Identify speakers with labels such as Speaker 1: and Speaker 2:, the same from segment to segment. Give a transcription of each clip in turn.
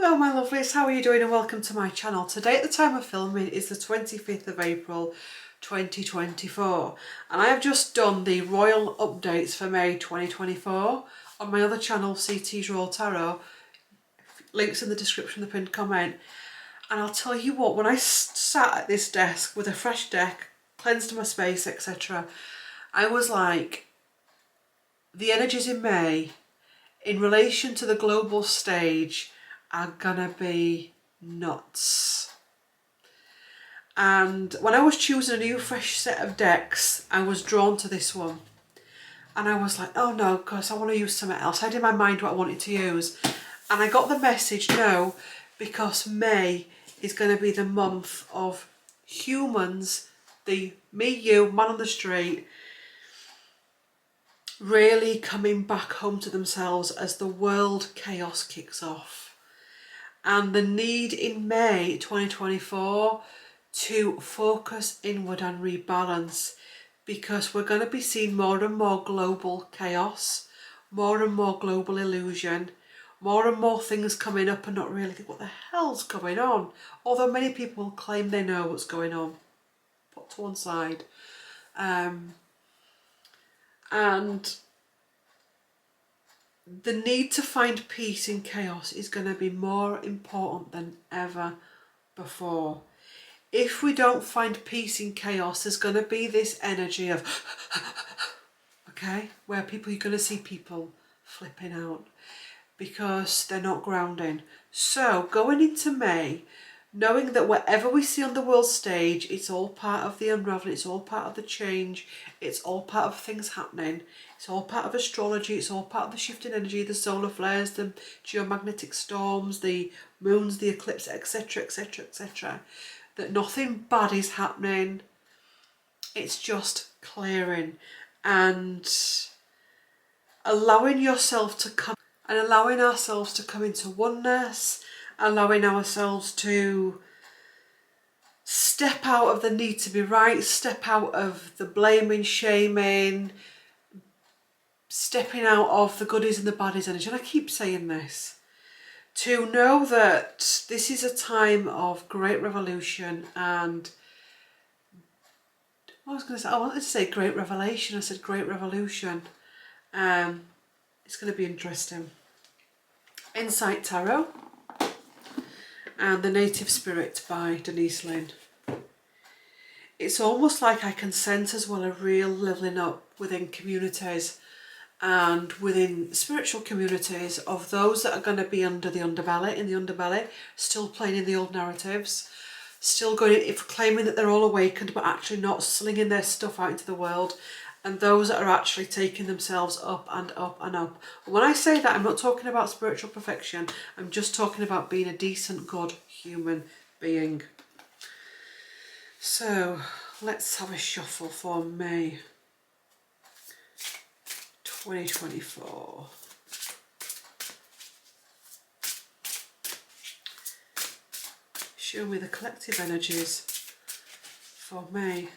Speaker 1: Hello my lovelies, how are you doing and welcome to my channel. Today at the time of filming is the 25th of April 2024 and I have just done the royal updates for May 2024 on my other channel CT's Royal Tarot. Links in the description, the pinned comment. And I'll tell you what, when I sat at this desk with a fresh deck, cleansed my space, etc., I was like, the energies in May in relation to the global stage are gonna be nuts. And when I was choosing a new fresh set of decks, I was drawn to this one. And I was like, oh no, because I want to use something else. I had in my mind what I wanted to use. And I got the message, no, because May is going to be the month of humans, the me, you, man on the street, really coming back home to themselves as the world chaos kicks off. And the need in May 2024 to focus inward and rebalance, because we're going to be seeing more and more global chaos, more and more global illusion, more and more things coming up and not really think what the hell's going on, although many people claim they know what's going on. Put to one side. And the need to find peace in chaos is going to be more important than ever before. If we don't find peace in chaos, there's going to be this energy of, okay, where you're going to see people flipping out because they're not grounding. So going into May, knowing that whatever we see on the world stage, it's all part of the unraveling, it's all part of the change, it's all part of things happening, it's all part of astrology, it's all part of the shifting energy, the solar flares, the geomagnetic storms, the moons, the eclipse, etc, etc, etc. That nothing bad is happening, it's just clearing and allowing yourself to come and allowing ourselves to come into oneness, allowing ourselves to step out of the need to be right, step out of the blaming, shaming, stepping out of the goodies and the baddies energy. And I keep saying this, to know that this is a time of great revolution and I wanted to say great revelation, I said great revolution. It's going to be interesting. Insight Tarot and The Native Spirit by Denise, Linn. It's almost like I can sense as well a real levelling up within communities and within spiritual communities of those that are going to be under the underbelly, in the underbelly, still playing in the old narratives, still going, if claiming that they're all awakened but actually not slinging their stuff out into the world, and those that are actually taking themselves up and up and up. When I say that, I'm not talking about spiritual perfection, I'm just talking about being a decent, good human being. So let's have a shuffle for May 2024. Show me the collective energies for May.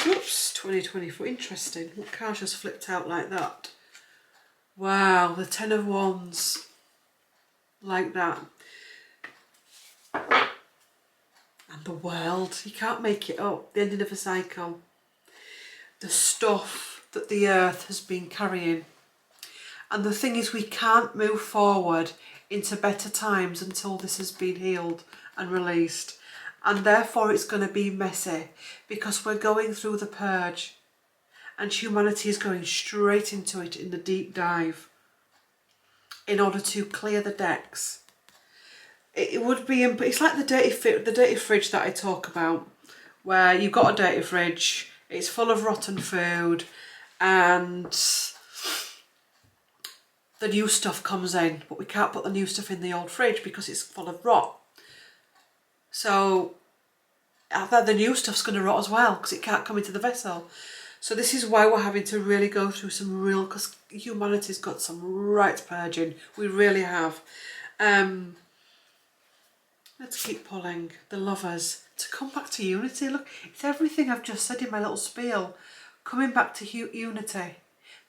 Speaker 1: Oops, 2024. Interesting. What card just flipped out like that? Wow, the Ten of Wands. Like that. And the World. You can't make it up. The ending of a cycle. The stuff that the earth has been carrying. And the thing is, we can't move forward into better times until this has been healed and released. And therefore it's going to be messy because we're going through the purge and humanity is going straight into it in the deep dive in order to clear the decks. It would be, it's like the dirty fridge that I talk about, where you've got a dirty fridge, it's full of rotten food and the new stuff comes in, but we can't put the new stuff in the old fridge because it's full of rot. So the new stuff's going to rot as well because it can't come into the vessel. So this is why we're having to really go through some real, because humanity's got some right purging. We really have. Let's keep pulling. The Lovers. To come back to unity. Look, it's everything I've just said in my little spiel. Coming back to unity.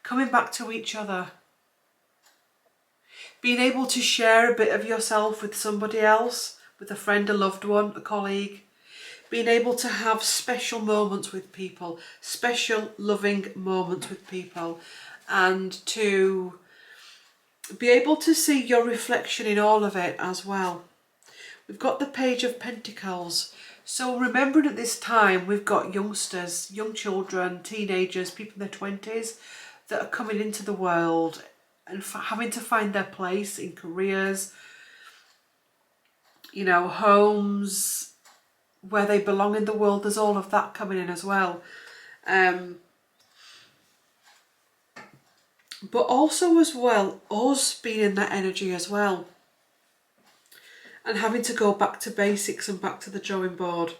Speaker 1: Coming back to each other. Being able to share a bit of yourself with somebody else, with a friend, a loved one, a colleague. Being able to have special moments with people, special loving moments with people, and to be able to see your reflection in all of it as well. We've got the Page of Pentacles. So remembering at this time, we've got youngsters, young children, teenagers, people in their 20s that are coming into the world and having to find their place in careers, you know, homes, where they belong in the world. There's all of that coming in as well. But also as well, us being in that energy as well. And having to go back to basics and back to the drawing board.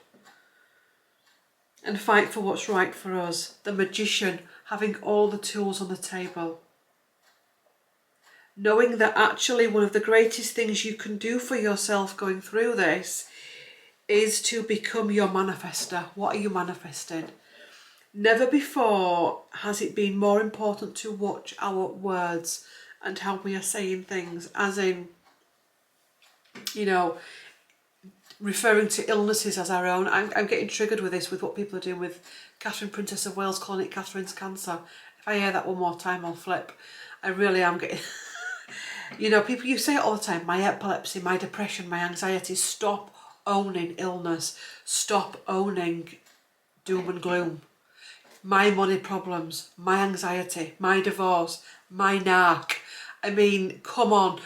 Speaker 1: And fight for what's right for us. The Magician, having all the tools on the table. Knowing that actually one of the greatest things you can do for yourself going through this is to become your manifester. What are you manifesting? Never before has it been more important to watch our words and how we are saying things, as in, you know, referring to illnesses as our own. I'm getting triggered with this, with what people are doing with Catherine, Princess of Wales, calling it Catherine's cancer. If I hear that one more time, I'll flip. I really am getting... You know, people, you say it all the time, my epilepsy, my depression, my anxiety. Stop owning illness. Stop owning doom and gloom. My money problems, my anxiety, my divorce, my narc. I mean, come on.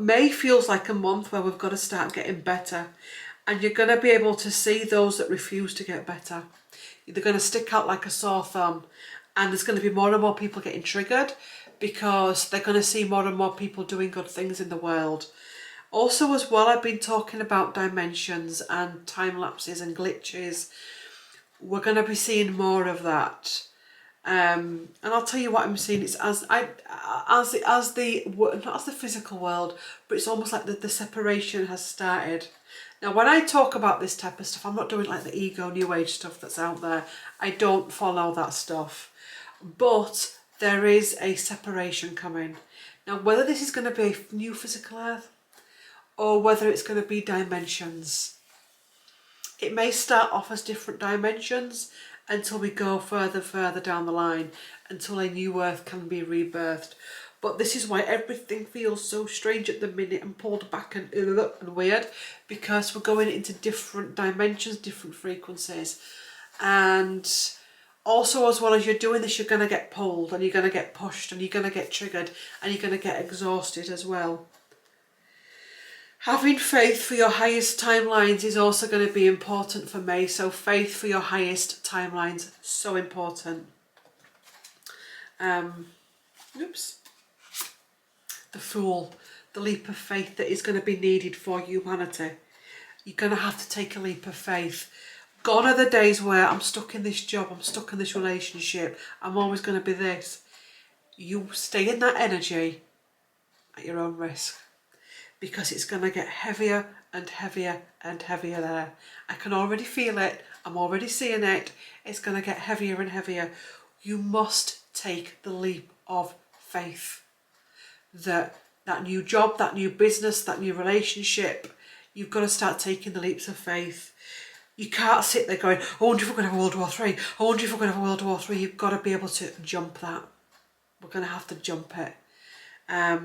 Speaker 1: May feels like a month where we've got to start getting better. And you're going to be able to see those that refuse to get better. They're going to stick out like a sore thumb. And there's going to be more and more people getting triggered because they're going to see more and more people doing good things in the world. Also as well, I've been talking about dimensions and time lapses and glitches. We're going to be seeing more of that. And I'll tell you what I'm seeing. It's not as the physical world, but it's almost like the separation has started. Now, when I talk about this type of stuff, I'm not doing like the ego, new age stuff that's out there. I don't follow that stuff. But there is a separation coming. Now, whether this is going to be a new physical earth or whether it's going to be dimensions, it may start off as different dimensions until we go further down the line, until a new earth can be rebirthed. But this is why everything feels so strange at the minute and pulled back and weird, because we're going into different dimensions, different frequencies. And also, as well as you're doing this, you're going to get pulled and you're going to get pushed and you're going to get triggered and you're going to get exhausted as well. Having faith for your highest timelines is also going to be important for May. So faith for your highest timelines, so important. Oops. The Fool, the leap of faith that is going to be needed for humanity. You're going to have to take a leap of faith. Gone are the days where I'm stuck in this job, I'm stuck in this relationship, I'm always going to be this. You stay in that energy at your own risk, because it's going to get heavier and heavier and heavier there. I can already feel it, I'm already seeing it, it's going to get heavier and heavier. You must take the leap of faith. That new job, that new business, that new relationship, you've got to start taking the leaps of faith. You can't sit there going, I wonder if we're going to have World War III. I wonder if we're going to have World War III. You've got to be able to jump that. We're going to have to jump it. I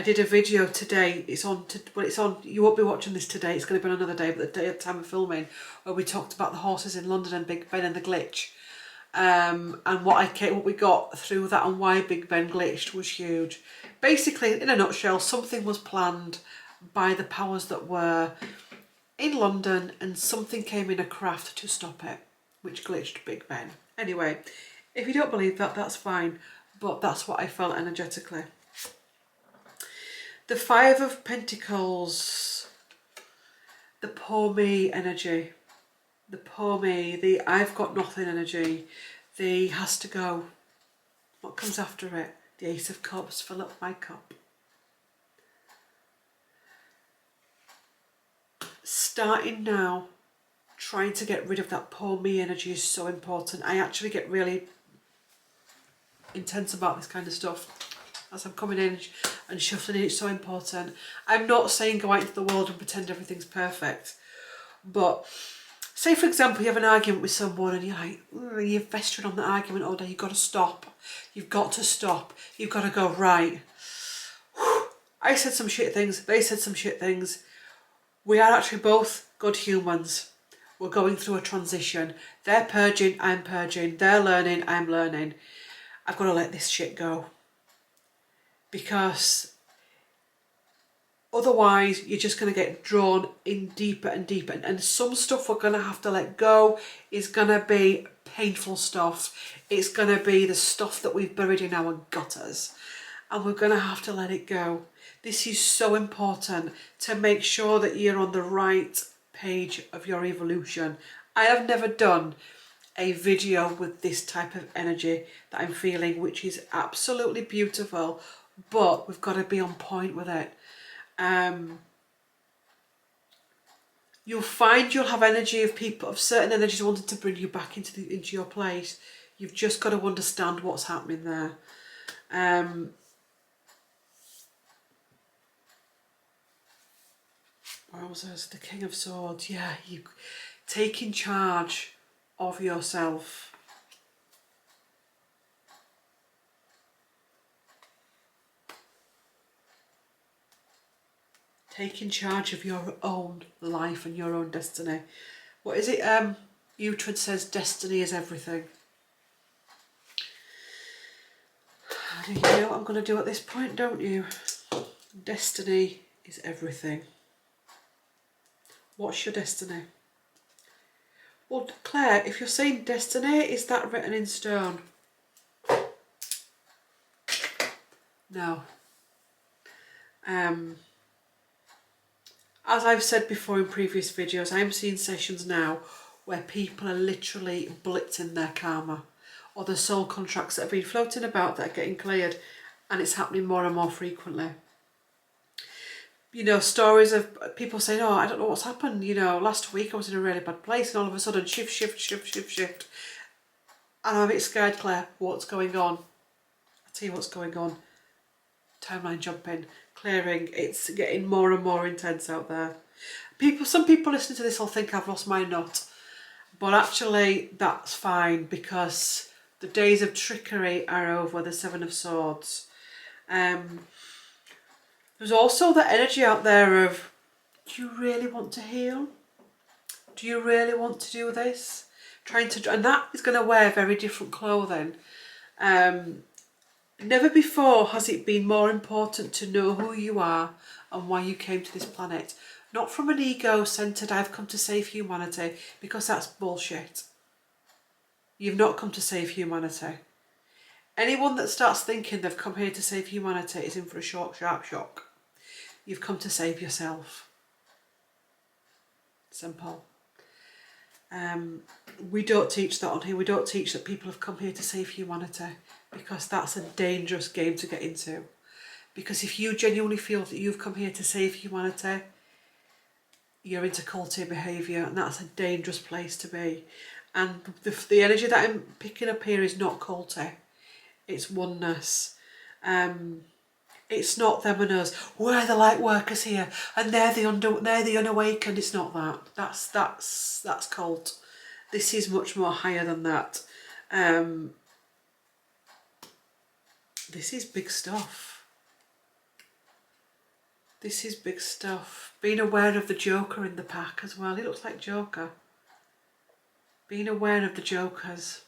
Speaker 1: did a video today. It's on. You won't be watching this today. It's going to be another day, but the day at the time of filming, where we talked about the horses in London and Big Ben and the glitch. And what we got through that and why Big Ben glitched was huge. Basically, in a nutshell, something was planned by the powers that were in London, and something came in a craft to stop it, which glitched Big Ben. Anyway, if you don't believe that, that's fine, but that's what I felt energetically. The Five of Pentacles, the poor me energy, the poor me, the I've got nothing energy, the has to go. What comes after it? The Ace of Cups, fill up my cup. Starting now, trying to get rid of that poor me energy is so important. I actually get really intense about this kind of stuff. as I'm coming in and shuffling in. It's so important. I'm not saying go out into the world and pretend everything's perfect, but say for example you have an argument with someone and you're like, you're festering on the argument all day. You've got to stop. You've got to stop. You've got to go, right, I said some shit things, they said some shit things. We are actually both good humans. We're going through a transition. They're purging, I'm purging. They're learning, I'm learning. I've got to let this shit go. Because otherwise you're just going to get drawn in deeper and deeper. And some stuff we're going to have to let go is going to be painful stuff. It's going to be the stuff that we've buried in our gutters. And we're going to have to let it go. This is so important to make sure that you're on the right page of your evolution. I have never done a video with this type of energy that I'm feeling, which is absolutely beautiful, but we've got to be on point with it. You'll find you'll have energy of people, of certain energies wanting to bring you back into your place. You've just got to understand what's happening there. Wowzers, the King of Swords. Yeah, you taking charge of yourself. Taking charge of your own life and your own destiny. What is it? Uhtred says destiny is everything. You know what I'm going to do at this point, don't you? Destiny is everything. What's your destiny? Well, Claire, if you're saying destiny, is that written in stone? No. As I've said before in previous videos, I'm seeing sessions now where people are literally blitzing their karma, or the soul contracts that have been floating about that are getting cleared, and it's happening more and more frequently. You know, stories of people saying, oh, I don't know what's happened. You know, last week I was in a really bad place and all of a sudden shift. And I'm a bit scared, Claire. What's going on? I'll tell you what's going on. Timeline jumping, clearing. It's getting more and more intense out there. Some people listening to this will think I've lost my nut. But actually, that's fine because the days of trickery are over, the Seven of Swords. There's also the energy out there of, do you really want to heal? Do you really want to do this? And that is going to wear very different clothing. Never before has it been more important to know who you are and why you came to this planet. Not from an ego-centered, I've come to save humanity, because that's bullshit. You've not come to save humanity. Anyone that starts thinking they've come here to save humanity is in for a sharp shock. You've come to save yourself. Simple. We don't teach that on here. We don't teach that people have come here to save humanity, because that's a dangerous game to get into. Because if you genuinely feel that you've come here to save humanity, you're into culty behaviour, and that's a dangerous place to be. And the energy that I'm picking up here is not culty. It's oneness. It's not them and us. We're the light workers here, and they're the unawakened. It's not that. That's cult. This is much more higher than that. This is big stuff. This is big stuff. Being aware of the Joker in the pack as well. He looks like Joker. Being aware of the Jokers.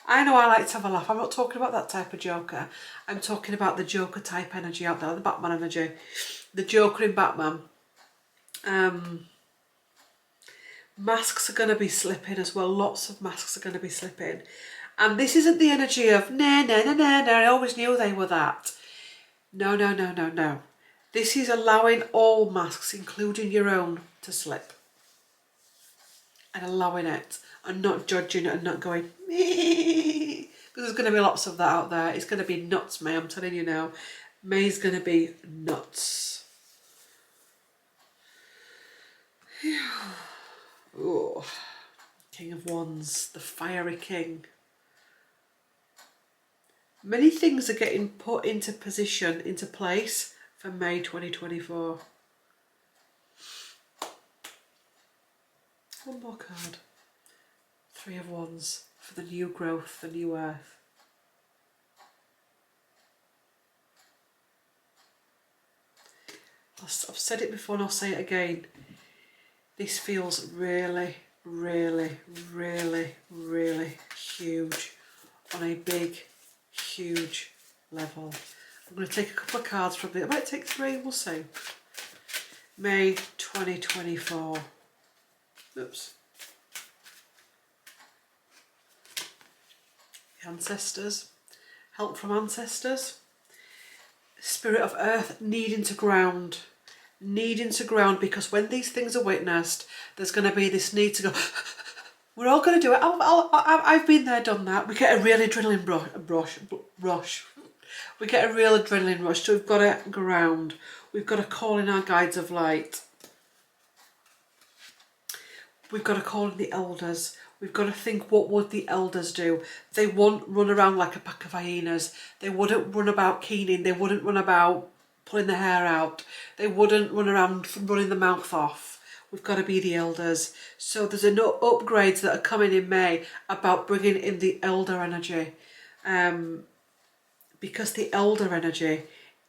Speaker 1: I know I like to have a laugh. I'm not talking about that type of Joker. I'm talking about the Joker type energy out there, the Batman energy. The Joker in Batman. Masks are going to be slipping as well. Lots of masks are going to be slipping. And this isn't the energy of, nah, I always knew they were that. No. This is allowing all masks, including your own, to slip. And allowing it. And not judging it and not going, because there's going to be lots of that out there. It's going to be nuts, May, I'm telling you now. May's going to be nuts. Oh, King of Wands, the fiery king. Many things are getting put into position, into place for May 2024. One more card. 3 of Wands for the new growth, the new earth. I've said it before and I'll say it again. This feels really, really, really, really huge on a big, huge level. I'm going to take a couple of cards from it. I might take 3, we'll see. May 2024. Oops. The ancestors. Help from ancestors. Spirit of earth needing to ground. Needing to ground, because when these things are witnessed, there's going to be this need to go, we're all going to do it. I've been there, done that. We get a real adrenaline rush. We get a real adrenaline rush, so we've got to ground. We've got to call in our guides of light. We've got to call in the elders. We've got to think, what would the elders do? They won't run around like a pack of hyenas. They wouldn't run about keening. They wouldn't run about pulling the hair out. They wouldn't run around running the mouth off. We've got to be the elders. So there's enough upgrades that are coming in May about bringing in the elder energy. Because the elder energy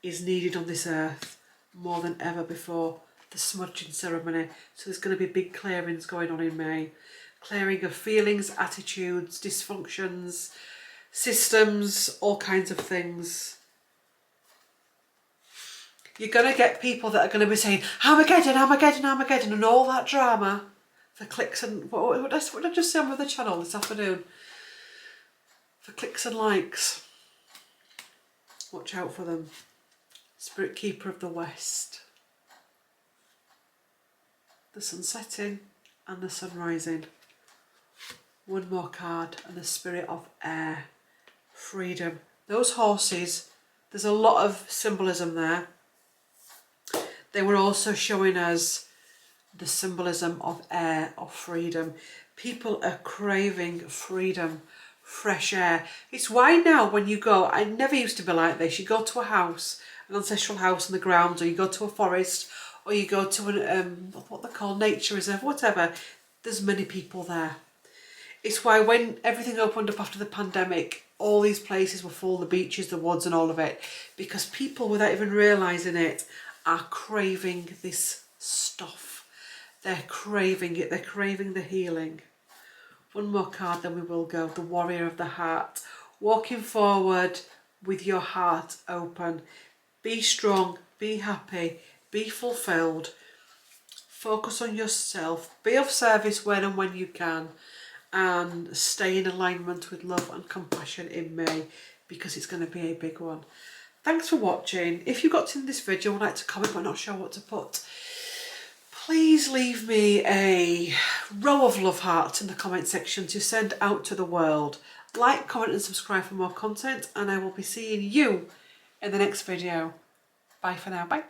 Speaker 1: is needed on this earth more than ever before. The smudging ceremony. So there's going to be big clearings going on in May. Clearing of feelings, attitudes, dysfunctions, systems, all kinds of things. You're going to get people that are going to be saying, Armageddon, Armageddon, Armageddon, and all that drama for clicks and... What did I just say on the other channel this afternoon? For clicks and likes. Watch out for them. Spirit Keeper of the West. The sun setting and the sun rising. One more card, and the Spirit of Air. Freedom. Those horses, there's a lot of symbolism there. They were also showing us the symbolism of air, of freedom. People are craving freedom, fresh air. It's why now when you go, I never used to be like this, you go to a house, an ancestral house in the grounds, or you go to a forest, or you go to an, what they call nature reserve, whatever, there's many people there. It's why when everything opened up after the pandemic, all these places were full, the beaches, the woods and all of it, because people, without even realising it, are craving this stuff. They're craving it, they're craving the healing. One more card, then we will go. The Warrior of the Heart. Walking forward with your heart open. Be strong, be happy, be fulfilled. Focus on yourself. Be of service when you can. And stay in alignment with love and compassion in May, because it's going to be a big one. Thanks for watching. If you got to this video and would like to comment but not sure what to put, please leave me a row of love hearts in the comment section to send out to the world. Like, comment and subscribe for more content, and I will be seeing you in the next video. Bye for now. Bye.